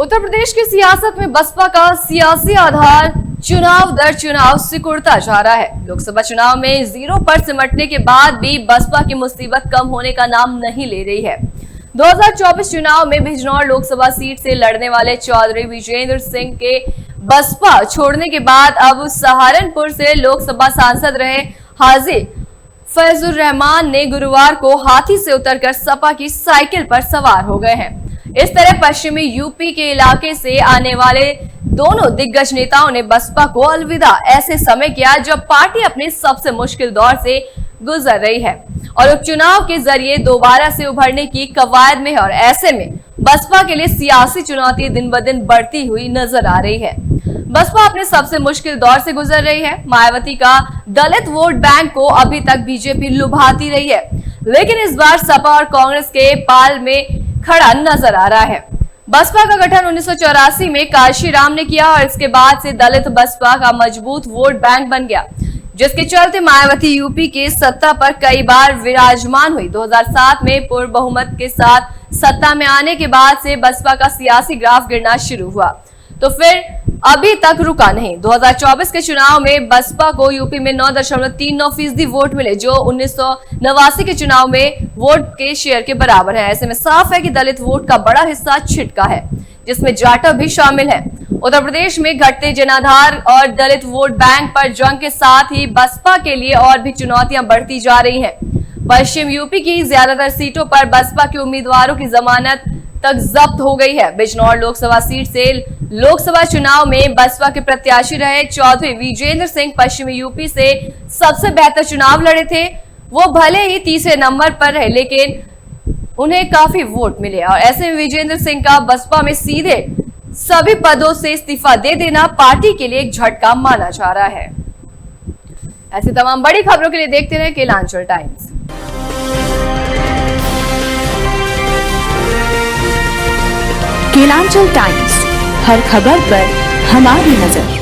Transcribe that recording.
उत्तर प्रदेश की सियासत में बसपा का सियासी आधार चुनाव दर चुनाव सिकुड़ता जा रहा है। लोकसभा चुनाव में 0 पर सिमटने के बाद भी बसपा की मुसीबत कम होने का नाम नहीं ले रही है। 2024 चुनाव में बिजनौर लोकसभा सीट से लड़ने वाले चौधरी विजेंद्र सिंह के बसपा छोड़ने के बाद अब सहारनपुर से लोकसभा सांसद रहे हाजी फैजुर रहमान ने गुरुवार को हाथी से उतरकर सपा की साइकिल पर सवार हो गए हैं। इस तरह पश्चिमी यूपी के इलाके से आने वाले दोनों दिग्गज नेताओं ने बसपा को अलविदा ऐसे समय किया जब पार्टी अपने सबसे मुश्किल दौर से गुजर रही है और उपचुनाव के जरिए दोबारा से उभरने की कवायद में है और ऐसे में बसपा के लिए सियासी चुनौती दिन ब दिन बढ़ती हुई नजर आ रही है। बसपा अपने सबसे मुश्किल दौर से गुजर रही है। मायावती का दलित वोट बैंक को अभी तक बीजेपी लुभाती रही है, लेकिन इस बार सपा और कांग्रेस के पाल में खड़ा नजर आ रहा है। बसपा का गठन 1984 में काशीराम ने किया और इसके बाद से दलित बसपा का मजबूत वोट बैंक बन गया, जिसके चलते मायावती यूपी के सत्ता पर कई बार विराजमान हुई। 2007 में पूर्ण बहुमत के साथ सत्ता में आने के बाद से बसपा का सियासी ग्राफ गिरना शुरू हुआ, तो फिर अभी तक रुका नहीं। 2024 के चुनाव में बसपा को यूपी में 9.39% वोट मिले, जो 1989 के चुनाव में वोट के शेयर के बराबर है। ऐसे में साफ है कि दलित वोट का बड़ा हिस्सा छिटका है, जिसमें जाटव भी शामिल है। उत्तर प्रदेश में घटते जनाधार और दलित वोट बैंक पर जंग के साथ ही बसपा के लिए और भी चुनौतियां बढ़ती जा रही हैं। पश्चिम यूपी की ज्यादातर सीटों पर बसपा के उम्मीदवारों की जमानत तक जब्त हो गई है। बिजनौर लोकसभा सीट से लोकसभा चुनाव में बसपा के प्रत्याशी रहे चौधरी विजेंद्र सिंह पश्चिमी यूपी से सबसे बेहतर चुनाव लड़े थे। वो भले ही तीसरे नंबर पर रहे, लेकिन उन्हें काफी वोट मिले और ऐसे में विजेंद्र सिंह का बसपा में सीधे सभी पदों से इस्तीफा दे देना पार्टी के लिए एक झटका माना जा रहा है। ऐसी तमाम बड़ी खबरों के लिए देखते रहे केलांचल टाइम्स। केलांचल टाइम्स, हर खबर पर हमारी नजर।